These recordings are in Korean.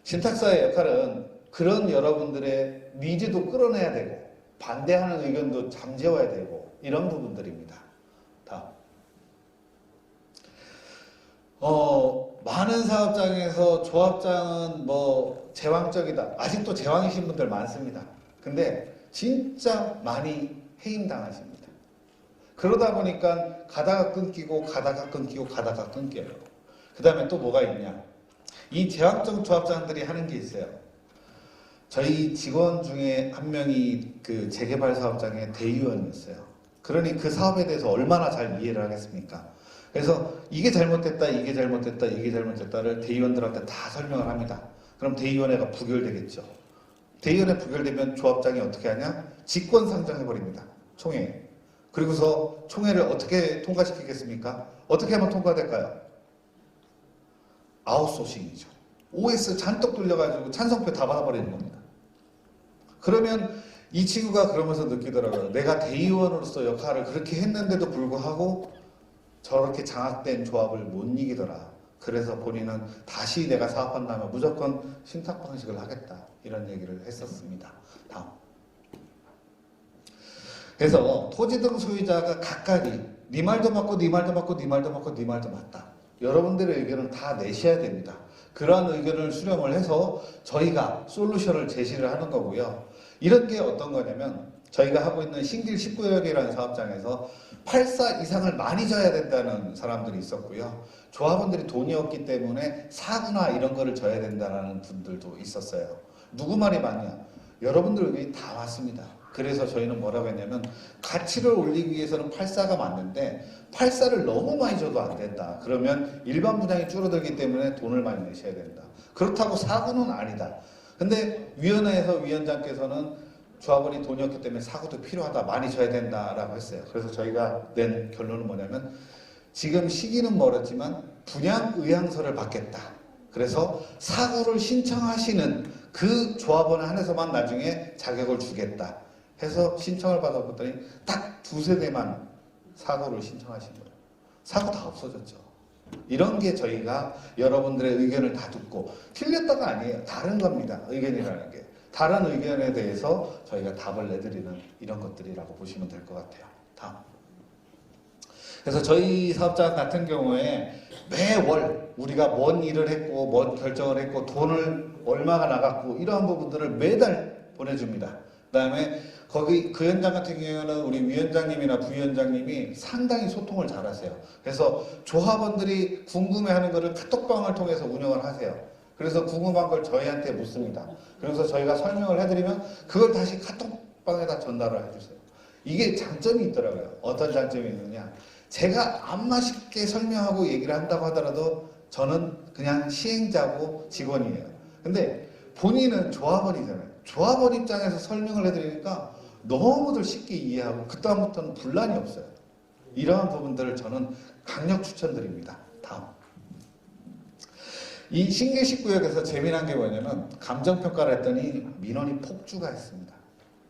신탁사의 역할은 그런 여러분들의 니즈도 끌어내야 되고 반대하는 의견도 잠재워야 되고 이런 부분들입니다. 다음. 많은 사업장에서 조합장은 뭐 제왕적이다. 아직도 제왕이신 분들 많습니다. 근데 진짜 많이 해임당하십니다. 그러다 보니까 가다가 끊기고 가다가 끊기고 가다가 끊겨요. 그 다음에 또 뭐가 있냐. 이 제왕적 조합장들이 하는 게 있어요. 저희 직원 중에 한 명이 그 재개발 사업장의 대의원이었어요. 그러니 그 사업에 대해서 얼마나 잘 이해를 하겠습니까? 그래서 이게 잘못됐다, 이게 잘못됐다, 이게 잘못됐다를 대의원들한테 다 설명을 합니다. 그럼 대의원회가 부결되겠죠. 대의원회 부결되면 조합장이 어떻게 하냐? 직권 상정해버립니다. 총회. 그리고서 총회를 어떻게 통과시키겠습니까? 어떻게 하면 통과될까요? 아웃소싱이죠. OS 잔뜩 돌려가지고 찬성표 다 받아버리는 겁니다. 그러면 이 친구가 그러면서 느끼더라고요. 내가 대의원으로서 역할을 그렇게 했는데도 불구하고 저렇게 장악된 조합을 못 이기더라. 그래서 본인은 다시 내가 사업한다면 무조건 신탁 방식을 하겠다. 이런 얘기를 했었습니다. 다음. 그래서 토지 등 소유자가 각각이 네 말도 맞고 네 말도 맞고 네 말도 맞고 네 말도 맞다. 여러분들의 의견을 다 내셔야 됩니다. 그러한 의견을 수렴을 해서 저희가 솔루션을 제시를 하는 거고요. 이런 게 어떤 거냐면 저희가 하고 있는 신길 19역이라는 사업장에서 8사 이상을 많이 져야 된다는 사람들이 있었고요. 조합원들이 돈이 없기 때문에 4구나 이런 거를 져야 된다는 분들도 있었어요. 누구 말이 맞냐? 여러분들 의견이 다 맞습니다. 그래서 저희는 뭐라고 했냐면 가치를 올리기 위해서는 8사가 맞는데 8사를 너무 많이 줘도 안 된다. 그러면 일반 분양이 줄어들기 때문에 돈을 많이 내셔야 된다. 그렇다고 4구는 아니다. 근데 위원회에서 위원장께서는 조합원이 돈이 없기 때문에 4구도 필요하다. 많이 줘야 된다라고 했어요. 그래서 저희가 낸 결론은 뭐냐면 지금 시기는 멀었지만 분양 의향서를 받겠다. 그래서 4구를 신청하시는 그 조합원에 한해서만 나중에 자격을 주겠다. 해서 신청을 받아봤더니 딱 2세대만 4구를 신청하신 거예요. 4구 다 없어졌죠. 이런 게 저희가 여러분들의 의견을 다 듣고 틀렸다가 아니에요. 다른 겁니다. 의견이라는 게. 다른 의견에 대해서 저희가 답을 내드리는 이런 것들이라고 보시면 될 것 같아요. 다음. 그래서 저희 사업자 같은 경우에 매월 우리가 뭔 일을 했고 뭔 결정을 했고 돈을 얼마가 나갔고 이러한 부분들을 매달 보내줍니다. 그 다음에 거기 그 현장 같은 경우는 우리 위원장님이나 부위원장님이 상당히 소통을 잘 하세요. 그래서 조합원들이 궁금해하는 것을 카톡방을 통해서 운영을 하세요. 그래서 궁금한 걸 저희한테 묻습니다. 그래서 저희가 설명을 해드리면 그걸 다시 카톡방에다 전달을 해주세요. 이게 장점이 있더라고요. 어떤 장점이 있느냐. 제가 안 맛있게 설명하고 얘기를 한다고 하더라도 저는 그냥 시행자고 직원이에요. 근데 본인은 조합원이잖아요. 조합원 입장에서 설명을 해드리니까 너무들 쉽게 이해하고 그다음부터는 분란이 없어요. 이러한 부분들을 저는 강력 추천드립니다. 다음. 이 신길 19역에서 재미난 게 뭐냐면 감정평가를 했더니 민원이 폭주가 했습니다.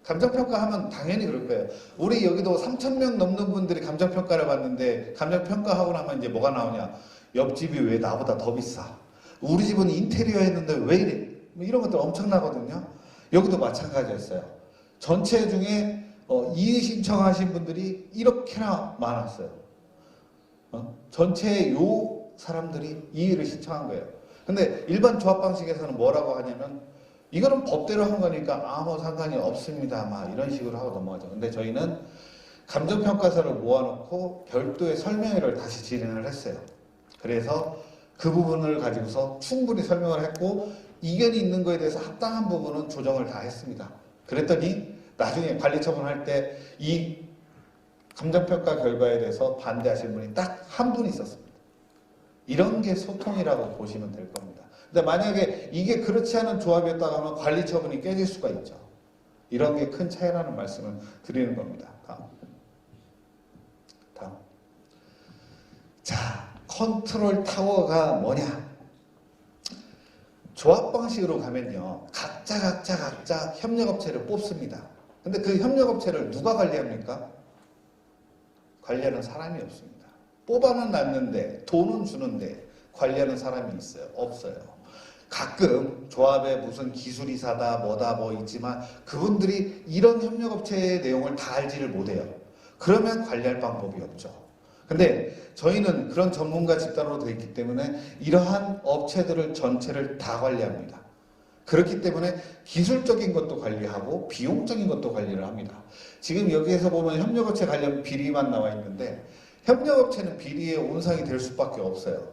감정평가하면 당연히 그럴 거예요. 우리 여기도 3,000명 넘는 분들이 감정평가를 받는데 감정평가하고 나면 이제 뭐가 나오냐. 옆집이 왜 나보다 더 비싸. 우리 집은 인테리어 했는데 왜 이래. 뭐 이런 것들 엄청나거든요. 여기도 마찬가지였어요. 전체 중에 이의 신청하신 분들이 이렇게나 많았어요. 전체 요 사람들이 이의를 신청한 거예요. 근데 일반 조합 방식에서는 뭐라고 하냐면 이거는 법대로 한 거니까 아무 상관이 없습니다. 막 이런 식으로 하고 넘어가죠. 근데 저희는 감정평가서를 모아놓고 별도의 설명회를 다시 진행을 했어요. 그래서 그 부분을 가지고서 충분히 설명을 했고 이견이 있는 거에 대해서 합당한 부분은 조정을 다 했습니다. 그랬더니 나중에 관리처분할 때 이 감정평가 결과에 대해서 반대하신 분이 딱 한 분 있었습니다. 이런 게 소통이라고 보시면 될 겁니다. 근데 만약에 이게 그렇지 않은 조합이었다고 하면 관리처분이 깨질 수가 있죠. 이런 게 큰 차이라는 말씀을 드리는 겁니다. 다음. 자, 컨트롤 타워가 뭐냐? 조합 방식으로 가면요. 각자 협력업체를 뽑습니다. 근데 그 협력업체를 누가 관리합니까? 관리하는 사람이 없습니다. 뽑아는 놨는데 돈은 주는데 관리하는 사람이 있어요? 없어요. 가끔 조합에 무슨 기술이사다 뭐다 뭐 있지만 그분들이 이런 협력업체의 내용을 다 알지를 못해요. 그러면 관리할 방법이 없죠. 근데 저희는 그런 전문가 집단으로 되어 있기 때문에 이러한 업체들을 전체를 다 관리합니다. 그렇기 때문에 기술적인 것도 관리하고 비용적인 것도 관리를 합니다. 지금 여기에서 보면 협력업체 관련 비리만 나와 있는데 협력업체는 비리의 온상이 될 수밖에 없어요.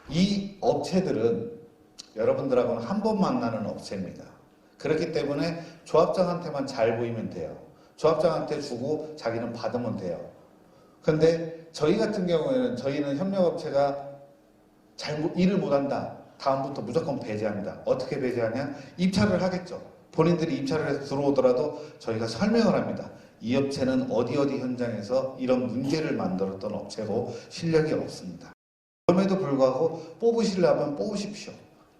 이 업체들은 여러분들하고는 한 번 만나는 업체입니다. 그렇기 때문에 조합장한테만 잘 보이면 돼요. 조합장한테 주고 자기는 받으면 돼요. 근데 저희 같은 경우에는 저희는 협력업체가 일을 못한다. 다음부터 무조건 배제합니다. 어떻게 배제하냐? 입찰을 하겠죠. 본인들이 입찰을 해서 들어오더라도 저희가 설명을 합니다. 이 업체는 어디 현장에서 이런 문제를 만들었던 업체고 실력이 없습니다. 그럼에도 불구하고 뽑으시려면 뽑으십시오.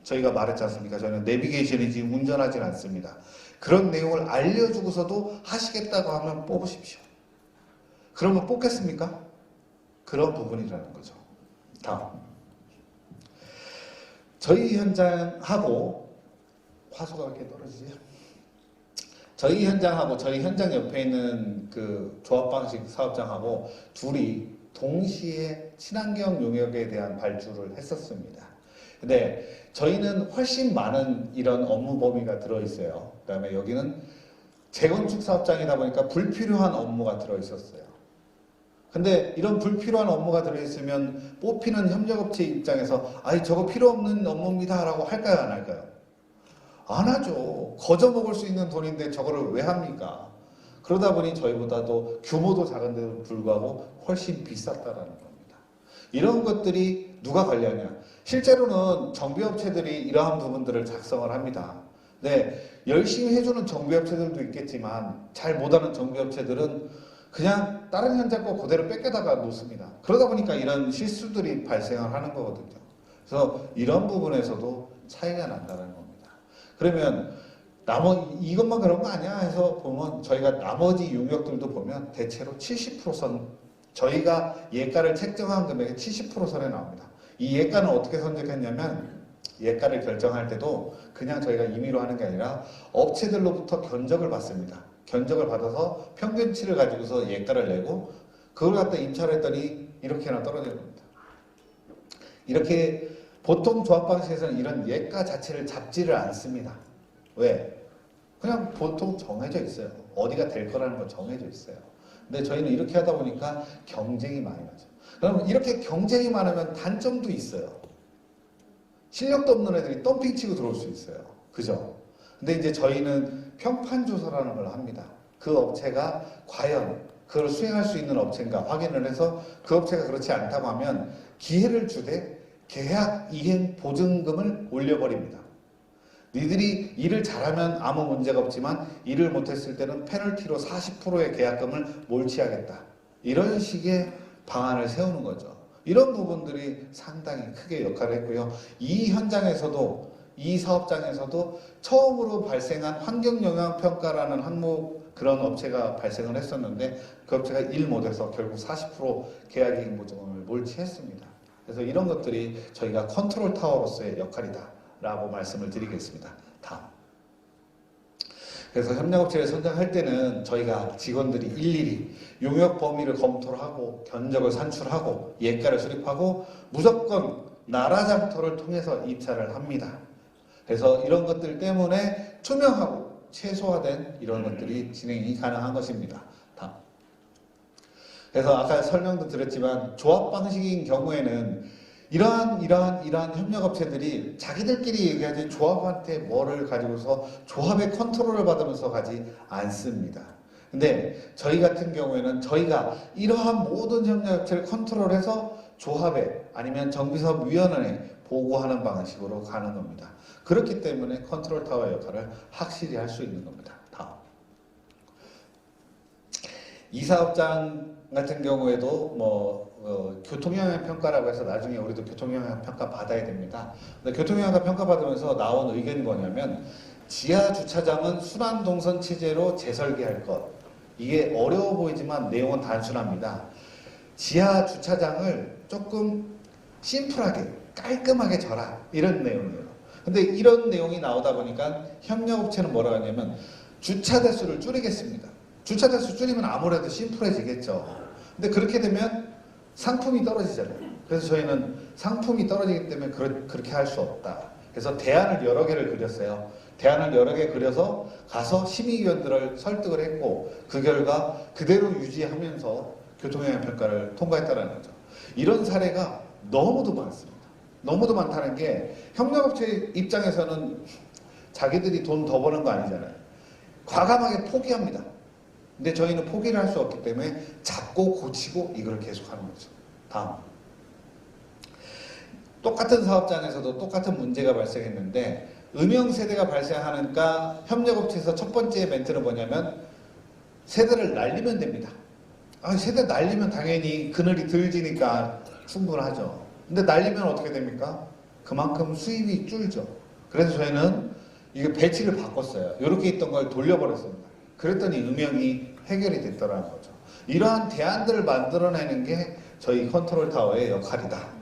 저희가 말했지 않습니까? 저희는 내비게이션이지 운전하진 않습니다. 그런 내용을 알려주고서도 하시겠다고 하면 뽑으십시오. 그러면 뽑겠습니까? 그런 부분이라는 거죠. 다음. 저희 현장하고 화소가 왜 이렇게 떨어지지? 저희 현장하고 저희 현장 옆에 있는 그 조합방식 사업장하고 둘이 동시에 친환경 용역에 대한 발주를 했었습니다. 근데 저희는 훨씬 많은 이런 업무 범위가 들어있어요. 그 다음에 여기는 재건축 사업장이다 보니까 불필요한 업무가 들어있었어요. 근데 이런 불필요한 업무가 들어있으면 뽑히는 협력업체 입장에서 아이 저거 필요 없는 업무입니다 라고 할까요 안 할까요? 안 하죠. 거저 먹을 수 있는 돈인데 저거를 왜 합니까? 그러다 보니 저희보다도 규모도 작은데도 불구하고 훨씬 비쌌다라는 겁니다. 이런 것들이 누가 관리하냐? 실제로는 정비업체들이 이러한 부분들을 작성을 합니다. 네, 열심히 해주는 정비업체들도 있겠지만 잘 못하는 정비업체들은 그냥 다른 현장 거 그대로 뺏겨다가 놓습니다. 그러다 보니까 이런 실수들이 발생을 하는 거거든요. 그래서 이런 부분에서도 차이가 난다는 겁니다. 그러면 이것만 그런 거 아니야 해서 보면 저희가 나머지 용역들도 보면 대체로 70%선 저희가 예가를 책정한 금액의 70%선에 나옵니다. 이 예가는 어떻게 선정했냐면 예가를 결정할 때도 그냥 저희가 임의로 하는 게 아니라 업체들로부터 견적을 받습니다. 견적을 받아서 평균치를 가지고서 예가를 내고 그걸 갖다 임차를 했더니 이렇게나 떨어지는 겁니다. 이렇게 보통 조합 방식에서는 이런 예가 자체를 잡지를 않습니다. 왜? 그냥 보통 정해져 있어요. 어디가 될 거라는 건 정해져 있어요. 근데 저희는 이렇게 하다 보니까 경쟁이 많이 나죠. 그럼 이렇게 경쟁이 많으면 단점도 있어요. 실력도 없는 애들이 덤핑 치고 들어올 수 있어요. 그죠? 근데 이제 저희는 평판조사라는 걸 합니다. 그 업체가 과연 그걸 수행할 수 있는 업체인가 확인을 해서 그 업체가 그렇지 않다고 하면 기회를 주되 계약 이행 보증금을 올려버립니다. 니들이 일을 잘하면 아무 문제가 없지만 일을 못했을 때는 페널티로 40%의 계약금을 몰취하겠다. 이런 식의 방안을 세우는 거죠. 이런 부분들이 상당히 크게 역할을 했고요. 이 현장에서도 이 사업장에서도 처음으로 발생한 환경영향평가라는 항목 그런 업체가 발생을 했었는데 그 업체가 일 못해서 결국 40% 계약이익 보증금을 몰취했습니다. 그래서 이런 것들이 저희가 컨트롤 타워로서의 역할이다 라고 말씀을 드리겠습니다. 다음. 그래서 협력업체를 선정할 때는 저희가 직원들이 일일이 용역 범위를 검토를 하고 견적을 산출하고 예가를 수립하고 무조건 나라장터를 통해서 입찰을 합니다. 그래서 이런 것들 때문에 투명하고 최소화된 이런 것들이 진행이 가능한 것입니다. 다음. 그래서 아까 설명도 드렸지만 조합 방식인 경우에는 이러한 협력업체들이 자기들끼리 얘기하지 조합한테 뭐를 가지고서 조합의 컨트롤을 받으면서 가지 않습니다. 근데 저희 같은 경우에는 저희가 이러한 모든 협력업체를 컨트롤해서 조합에 아니면 정비사업위원회에 보고하는 방식으로 가는 겁니다. 그렇기 때문에 컨트롤 타워 역할을 확실히 할 수 있는 겁니다. 다음. 이 사업장 같은 경우에도 교통영향 평가라고 해서 나중에 우리도 교통영향 평가 받아야 됩니다. 근데 교통영향 평가 받으면서 나온 의견이 뭐냐면 지하 주차장은 순환 동선 체제로 재설계할 것. 이게 어려워 보이지만 내용은 단순합니다. 지하 주차장을 조금 심플하게 깔끔하게 져라 이런 내용이에요. 근데 이런 내용이 나오다 보니까 협력업체는 뭐라고 하냐면 주차 대수를 줄이겠습니다. 주차 대수 줄이면 아무래도 심플해지겠죠. 근데 그렇게 되면 상품이 떨어지잖아요. 그래서 저희는 상품이 떨어지기 때문에 그렇게 할 수 없다. 그래서 대안을 여러 개를 그렸어요. 대안을 여러 개 그려서 가서 심의위원들을 설득을 했고 그 결과 그대로 유지하면서 교통영향평가를 통과했다는 거죠. 이런 사례가 너무도 많습니다. 너무도 많다는 게 협력업체 입장에서는 자기들이 돈 더 버는 거 아니잖아요. 과감하게 포기합니다. 근데 저희는 포기를 할 수 없기 때문에 잡고 고치고 이걸 계속하는 거죠. 다음. 똑같은 사업장에서도 똑같은 문제가 발생했는데 음영세대가 발생하니까 협력업체에서 첫 번째 멘트는 뭐냐면 세대를 날리면 됩니다. 세대 날리면 당연히 그늘이 덜 지니까 충분하죠. 근데 날리면 어떻게 됩니까? 그만큼 수입이 줄죠. 그래서 저희는 이게 배치를 바꿨어요. 이렇게 있던 걸 돌려버렸습니다. 그랬더니 음영이 해결이 됐더라는 거죠. 이러한 대안들을 만들어내는 게 저희 컨트롤타워의 역할이다.